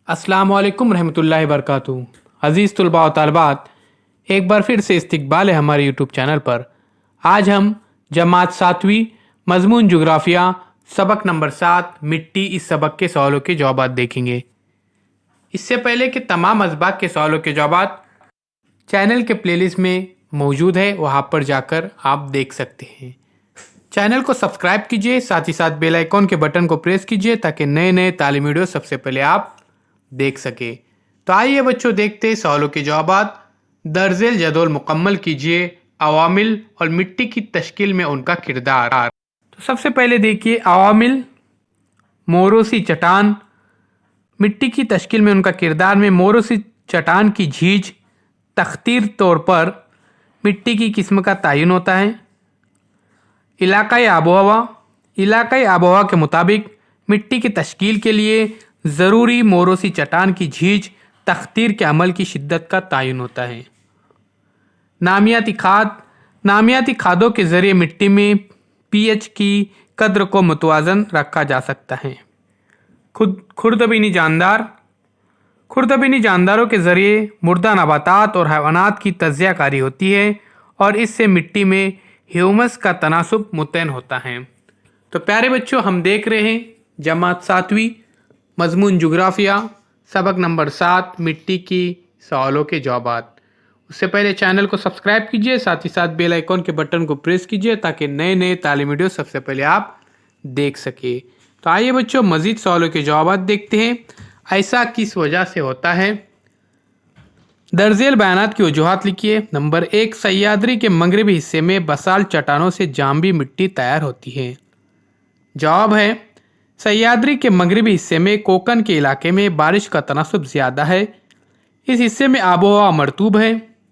अस्सलाम वालेकुम रहमतुल्लाहि वबरकातुहू। अज़ीज़ तुलबा व तालिबात, एक बार फिर से इस्तकबाल है हमारे यूट्यूब चैनल पर। आज हम जमात 7वीं मज़मून जुग्राफ़िया सबक नंबर 7 मिट्टी इस सबक के सवालों के जवाब देखेंगे। इससे पहले कि तमाम असबाक के सवालों के जवाब चैनल के प्लेलिस्ट में मौजूद है, वहाँ पर जाकर आप देख सकते हैं। चैनल को सब्सक्राइब कीजिए, साथ ही साथ बेल आइकॉन के बटन को प्रेस कीजिए ताकि नए नए तालीमी वीडियो सबसे पहले आप देख सके। तो आइए बच्चों, देखते हैं सवालों के जवाब। दर्जेल जदौल मुकम्मल कीजिए, अवामिल और मिट्टी की तश्कील में उनका किरदार। तो सबसे पहले देखिए अवामिल, मोरोसी चट्टान। मिट्टी की तश्कील में उनका किरदार में मोरोसी चट्टान की झीज तख्तीर तौर पर मिट्टी की किस्म का तयन होता है। इलाकाई आबोहवा, इलाकाई आबोहवा के मुताबिक मिट्टी की तश्कील के लिए ज़रूरी मोरोसी चट्टान की झीज तख्तीर के अमल की शिद्दत का तयन होता है। नामियाती खाद, नामियाती खादों के ज़रिए मिट्टी में पीएच की कद्र को मुतवाज़न रखा जा सकता है। खुर्दबीनी जानदार, खुर्दबीनी जानदारों के ज़रिए मुर्दा नबातात और हैवानात की तज़किया कारी होती है और इससे मिट्टी में ह्यूमस का तनासुब मुतयन होता है। तो प्यारे बच्चों, हम देख रहे हैं जमात 7वीं मज़मून जुग्राफ़िया सबक नंबर 7 मिट्टी की सवालों के जवाब। उससे पहले चैनल को सब्सक्राइब कीजिए, साथ ही साथ बेल आइकॉन के बटन को प्रेस कीजिए ताकि नए नए तालीमी वीडियो सबसे पहले आप देख सके। तो आइए बच्चों, मज़ीद सवालों के जवाब देखते हैं। ऐसा किस वजह से होता है? दर्जेल बयानात की वजूहात लिखिए। नंबर 1, सह्याद्री के मगरबी हिस्से में बसाल्ट चट्टानों से जांबी मिट्टी तैयार होती है। जवाब है सह्याद्री के मगरबी हिस्से में कोकन के इलाके में बारिश का तनासुब ज़्यादा है। इस हिस्से में आबोहवा मरतूब है,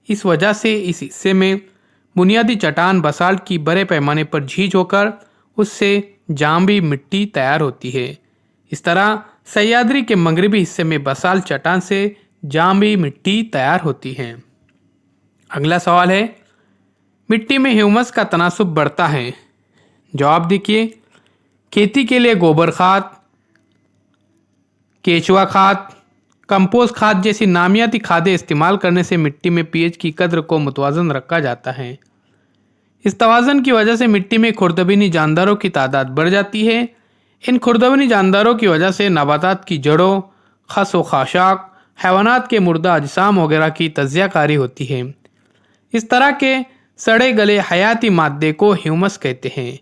इस वजह से इस हिस्से में बुनियादी चट्टान बसाल्ट की बड़े पैमाने पर झीज होकर उससे जांबी मिट्टी तैयार होती है। इस तरह सह्याद्री के मगरबी हिस्से में बसाल्ट चट्टान से जांबी मिट्टी तैयार होती है। अगला सवाल है, मिट्टी में ह्यूमस का तनासुब बढ़ता है। जवाब देखिए, खेती के लिए गोबर खाद, केचुआ खाद, कंपोस्ट खाद जैसी नामियाती खादें इस्तेमाल करने से मिट्टी में पीएच की कद्र को मुतवाज़न रखा जाता है। इस तवाज़न की वजह से मिट्टी में खुर्दबीनी जानदारों की तादाद बढ़ जाती है। इन खुर्दबीनी जानदारों की वजह से नबातात की जड़ों, खस व खाशाक, हैवानात के मुर्दा अजसाम वगैरह की तज़किया कारी होती है। इस तरह के सड़े गले हयाती मादे को ह्यूमस कहते हैं।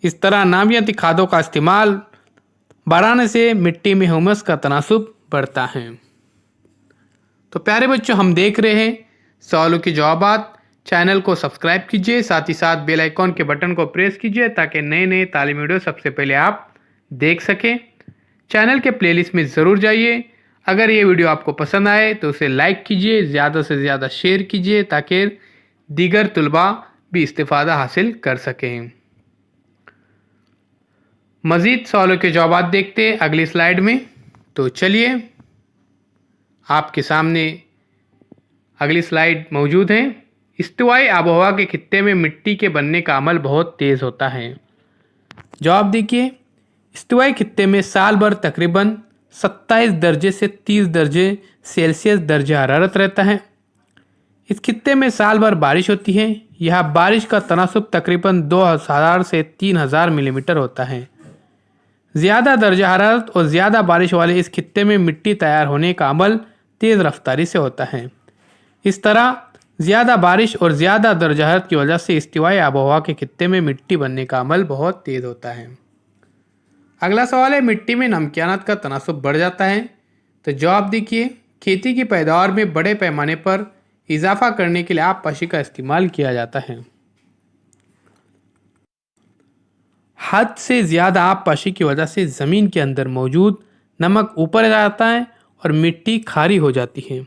इस तरह नामियाती खादों का इस्तेमाल बढ़ाने से मिट्टी में ह्यूमस का तनासुब बढ़ता है। तो प्यारे बच्चों, हम देख रहे हैं सवालों के जवाब। चैनल को सब्सक्राइब कीजिए, साथ ही साथ बेल आइकॉन के बटन को प्रेस कीजिए ताकि नए नए तालीमी वीडियो सबसे पहले आप देख सकें। चैनल के प्लेलिस्ट में ज़रूर जाइए। अगर ये वीडियो आपको पसंद आए तो उसे लाइक कीजिए, ज़्यादा से ज़्यादा शेयर कीजिए ताकि दीगर तुलबा भी इस्तिफ़ादा हासिल कर सकें। मज़ीद सवालों के जवाब देखते हैं अगली स्लाइड में। तो चलिए, आपके सामने अगली स्लाइड मौजूद है। इस्तिवाई आबोहवा के खित्ते में मिट्टी के बनने का अमल बहुत तेज़ होता है। जवाब देखिए, इस्तिवाई खित्ते में साल भर तकरीबन 27 दर्जे से 30 दर्जे सेल्सियस दर्जे हरारत रहता है। इस खित्ते में साल भर बारिश होती है। यहाँ बारिश का तनासुब तकरीबन 2000 से 3000 मिलीमीटर होता है। ज़्यादा दर्जा हरारत और ज़्यादा बारिश वाले इस खित्ते में मिट्टी तैयार होने का अमल तेज़ रफ्तारी से होता है। इस तरह ज़्यादा बारिश और ज़्यादा दर्जा हरारत की वजह से इस्तिवाई आबोहवा के खित्ते में मिट्टी बनने का अमल बहुत तेज़ होता है। अगला सवाल है, मिट्टी में नमकियानात का तनासुब बढ़ जाता है। तो जवाब देखिए, खेती की पैदावार में बड़े पैमाने पर इजाफा करने के लिए आब पाशी का इस्तेमाल किया जाता है। हद से ज़्यादा आब पाशी की वजह से ज़मीन के अंदर मौजूद नमक ऊपर आ जाता है और मिट्टी खारी हो जाती है।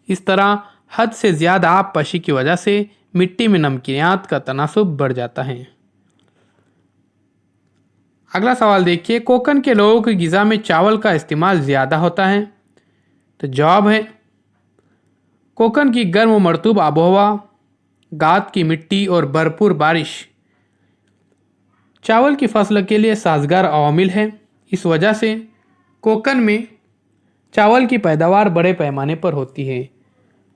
इस तरह हद से ज़्यादा आब पाशी की वजह से मिट्टी में नमकियात का तनासुब बढ़ जाता है। अगला सवाल देखिए, कोकन के लोगों की ग़िज़ा में चावल का इस्तेमाल ज़्यादा होता है। तो जवाब है कोकन की गर्म व मरतूब आबोहवा, गाद की मिट्टी और भरपूर बारिश चावल की फसल के लिए साजगार अवामिल है। इस वजह से कोकन में चावल की पैदावार बड़े पैमाने पर होती है।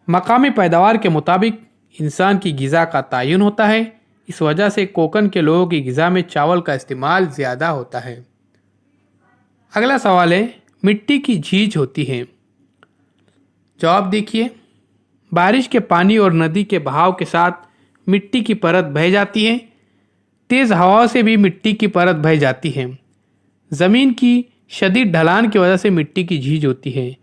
मकामी पैदावार के मुताबिक इंसान की ग़िज़ा का तयन होता है। इस वजह से कोकन के लोगों की ग़िज़ा में चावल का इस्तेमाल ज़्यादा होता है। अगला सवाल है, मिट्टी की झीज होती है। जवाब देखिए, बारिश के पानी और नदी के बहाव के साथ मिट्टी की परत बह जाती है। तेज़ हवाओं से भी मिट्टी की परत बह जाती है। ज़मीन की शदीद ढलान की वजह से मिट्टी की झीज होती है।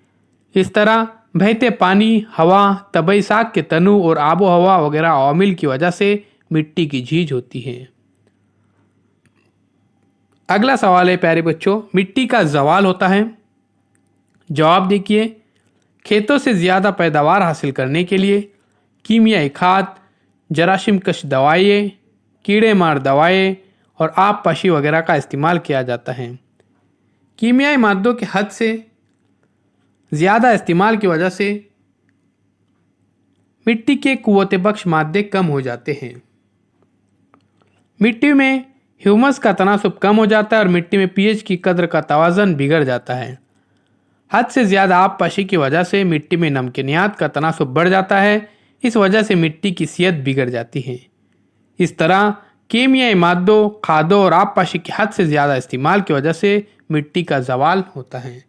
इस तरह बहते पानी, हवा, तबई साग के तनु और आबो हवा वगैरह अवामिल की वजह से मिट्टी की झीज होती है। अगला सवाल है प्यारे बच्चों, मिट्टी का ज़वाल होता है। जवाब देखिए, खेतों से ज़्यादा पैदावार हासिल करने के लिए कीमियाई खाद, जरासीम कश दवाएं, कीड़े मार दवाएं और आब पाशी वगैरह का इस्तेमाल किया जाता है। कीमियाई मादों के हद से ज़्यादा इस्तेमाल की वजह से मिट्टी के कुव्वत बख्श मादे कम हो जाते हैं। मिट्टी में ह्यूमस का तनासुब कम हो जाता है और मिट्टी में पीएच की कद्र का तवाज़न बिगड़ जाता है। हद से ज़्यादा आब पाशी की वजह से मिट्टी में नमकीनियात का तनासुब बढ़ जाता है। इस वजह से मिट्टी की सेहत बिगड़ जाती है। इस तरह कीमियाई मादों, खादों और आब पाशी की हद से ज़्यादा इस्तेमाल की वजह से मिट्टी का ज़वाल होता है।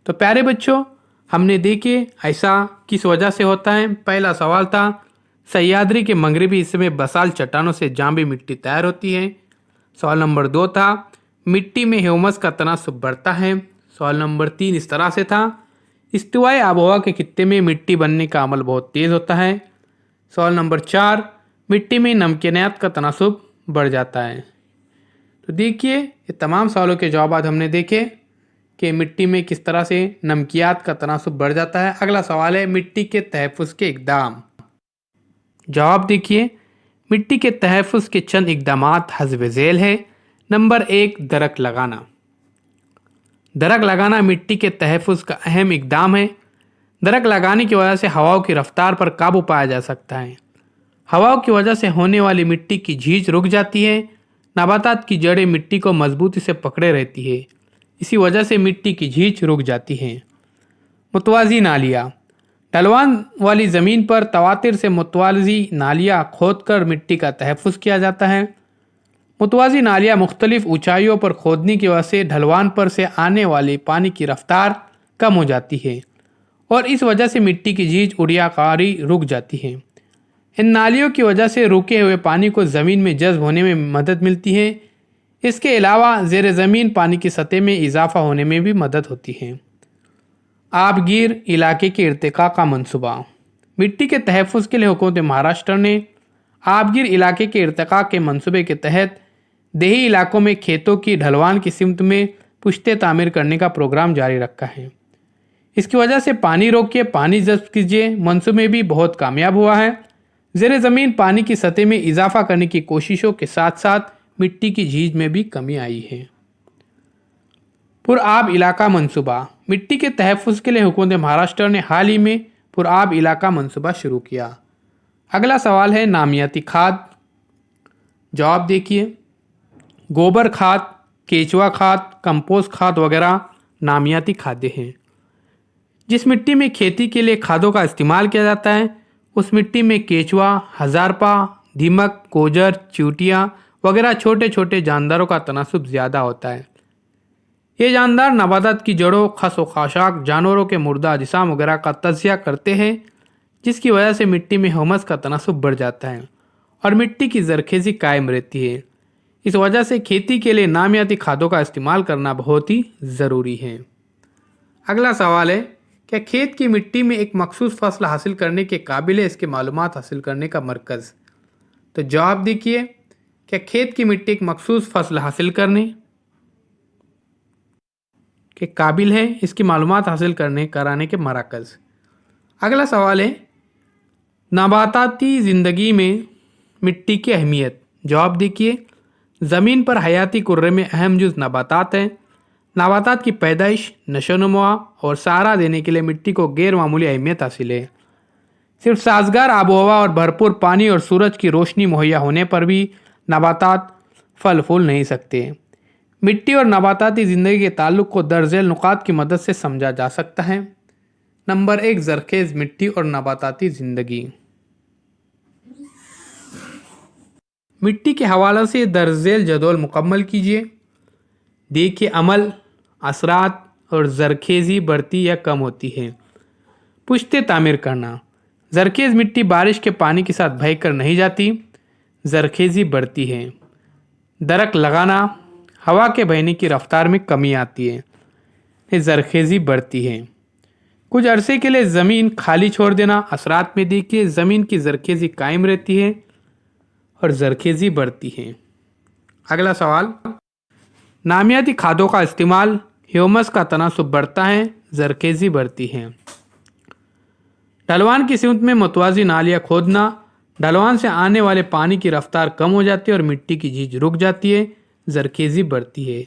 तो प्यारे बच्चों, हमने देखे ऐसा किस वजह से होता है। पहला सवाल था, सह्याद्री के मगरबी हिस्से में बसाल चट्टानों से जांबी मिट्टी तैयार होती है। सवाल नंबर 2 था, मिट्टी में ह्यूमस का तनासुब बढ़ता है। सवाल नंबर 3 इस तरह से था, इस्तिवाई आबोहवा के खित्ते में मिट्टी बनने का अमल बहुत तेज़ होता है। सवाल नंबर 4, मिट्टी में नमकीनियात का तनासुब बढ़ जाता है। तो देखिए, ये तमाम सवालों के जवाब हमने देखे कि मिट्टी में किस तरह से नमकियात का तनासुब बढ़ जाता है। अगला सवाल है, मिट्टी के तहफ़्फ़ुज़ के इक़दाम। जवाब देखिए, मिट्टी के तहफ़्फ़ुज़ के चंद इक़दामात हस्ब ज़ैल है। नंबर 1, दरख्त लगाना। दरख्त लगाना मिट्टी के तहफ़्फ़ुज़ का अहम इक़दाम है। दरख्त लगाने की वजह से हवाओं की रफ्तार पर काबू पाया जा सकता है। हवाओं की वजह से होने वाली मिट्टी की झीज रुक जाती है। नबातात की जड़ें मिट्टी को मजबूती से पकड़े रहती है। इसी वजह से मिट्टी की झीज रुक जाती है। मुतवाज़ी नालियाँ, ढलवान वाली ज़मीन पर तवातिर से मुतवाज़ी नालियाँ खोदकर मिट्टी का तहफ़्फ़ुज़ किया जाता है। मुतवाज़ी नालियाँ मुख्तलिफ़ ऊंचाइयों पर खोदने की वजह से ढलवान पर से आने वाले पानी की रफ्तार कम हो जाती है और इस वजह से मिट्टी की झीज उड़ियाकारी रुक जाती है। इन नालियों की वजह से रुके हुए पानी को ज़मीन में जज़्ब होने में मदद मिलती है। इसके अलावा ज़ेर ज़मीन पानी की सतह में इजाफ़ा होने में भी मदद होती है। आबगीर इलाके के इर्तिक़ा का मंसूबा। मिट्टी के तहफ़्फ़ुज़ के लिए हुकूमत महाराष्ट्र ने आबगीर इलाके के इर्तिक़ा के मंसूबे के तहत देही इलाकों में खेतों की ढलवान की सिमत में पुश्ते तामीर करने का प्रोग्राम जारी रखा है। इसकी वजह से पानी रोकिए, पानी जज़्ब कीजिए मंसूबे भी बहुत कामयाब हुआ है। ज़ेर ज़मीन पानी की सतह में इजाफ़ा करने की कोशिशों के साथ साथ मिट्टी की झीज में भी कमी आई है। पुरआब इलाका मंसूबा। मिट्टी के तहफ़्फ़ुज़ के लिए हुकूमत महाराष्ट्र ने हाल ही में पुरआब इलाका मंसूबा शुरू किया। अगला सवाल है, नामियाती खाद। जवाब देखिए, गोबर खाद, केचुआ खाद, कंपोस्ट खाद वगैरह नामियाती खादें हैं। जिस मिट्टी में खेती के लिए खादों का इस्तेमाल किया जाता है उस मिट्टी में केचुआ, हज़ारपा, दीमक, कोजर, चींटियाँ वगैरह छोटे छोटे जानदारों का तनासुब ज़्यादा होता है। ये जानदार नबातात की जड़ों, खस व खाशाक, जानवरों के मुर्दा अजिसाम वगैरह का तज़किया करते हैं, जिसकी वजह से मिट्टी में ह्यूमस का तनासुब बढ़ जाता है और मिट्टी की ज़रख़ेज़ी कायम रहती है। इस वजह से खेती के लिए नामियाती खादों का इस्तेमाल करना बहुत ही ज़रूरी है। अगला सवाल है, क्या खेत की मिट्टी में एक मखसूस फसल हासिल करने के काबिल है इसके मालूमात हासिल करने का मरकज़? तो जवाब देखिए, क्या खेत की मिट्टी एक मखसूस फसल हासिल करने के काबिल है इसकी मालूमात हासिल कराने के मरकज़? अगला सवाल है, नबाताती ज़िंदगी में मिट्टी की अहमियत। जवाब देखिए, ज़मीन पर हयाती कुर्रे में अहम जुज़ नबातात हैं। नबातात की पैदाइश, नशोनुमा और सहारा देने के लिए मिट्टी को गैर मामूली अहमियत हासिल है। सिर्फ साजगार आबोहवा और भरपूर पानी और सूरज की रोशनी मुहैया होने पर भी नबातात फल फूल नहीं सकते। मिट्टी और नबाताती ज़िंदगी के ताल्लुक़ को दर्जेल नुकात की मदद से समझा जा सकता है। नंबर 1, ज़रख़ेज़ मिट्टी और नबाताती ज़िंदगी। मिट्टी के हवाले से दर्जेल जदवल मुकम्मल कीजिए। देखिए अमल, असरात और ज़रख़ेज़ी बढ़ती या कम होती है। पुश्ते तामीर करना। ज़रख़ेज़ मिट्टी बारिश के पानी के साथ बहकर नहीं जाती, ज़रख़ेज़ी बढ़ती है। दरख्त लगाना, हवा के बहने की रफ्तार में कमी आती है, ज़रख़ेज़ी बढ़ती है। कुछ अरसे के लिए ज़मीन खाली छोड़ देना, असरात में देखिए ज़मीन की ज़रख़ेज़ी कायम रहती है और ज़रख़ेज़ी बढ़ती है। अगला सवाल, नामियाती खादों का इस्तेमाल, ह्यूमस का तनासुब बढ़ता है, ज़रख़ेज़ी बढ़ती है। ढलवान की सिमत में मुतवाज़ी नालियाँ खोदना, ढलवान से आने वाले पानी की रफ्तार कम हो जाती है और मिट्टी की झींझ रुक जाती है, ज़रख़ेज़ी बढ़ती है।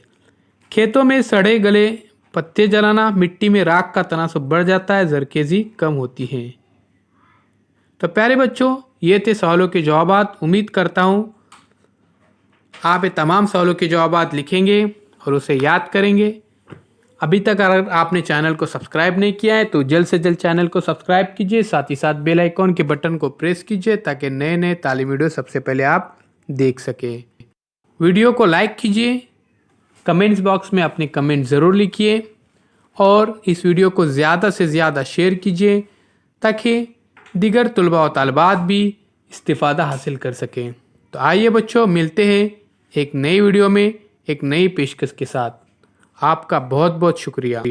खेतों में सड़े गले पत्ते जलाना, मिट्टी में राख का तनासुब बढ़ जाता है, ज़रख़ेज़ी कम होती है। तो प्यारे बच्चों, ये थे सवालों के जवाबात। उम्मीद करता हूँ आप ये तमाम सवालों के जवाबात लिखेंगे और उसे याद करेंगे। अभी तक अगर आपने चैनल को सब्सक्राइब नहीं किया है तो जल्द से जल्द चैनल को सब्सक्राइब कीजिए, साथ ही साथ बेल आइकॉन के बटन को प्रेस कीजिए ताकि नए नए तालीमी वीडियो सबसे पहले आप देख सकें। वीडियो को लाइक कीजिए, कमेंट्स बॉक्स में अपने कमेंट ज़रूर लिखिए और इस वीडियो को ज़्यादा से ज़्यादा शेयर कीजिए ताकि दीगर तलबा व तालिबात भी इस्तिफ़ादा हासिल कर सकें। तो आइए बच्चों, मिलते हैं एक नई वीडियो में एक नई पेशकश के साथ। आपका बहुत बहुत शुक्रिया।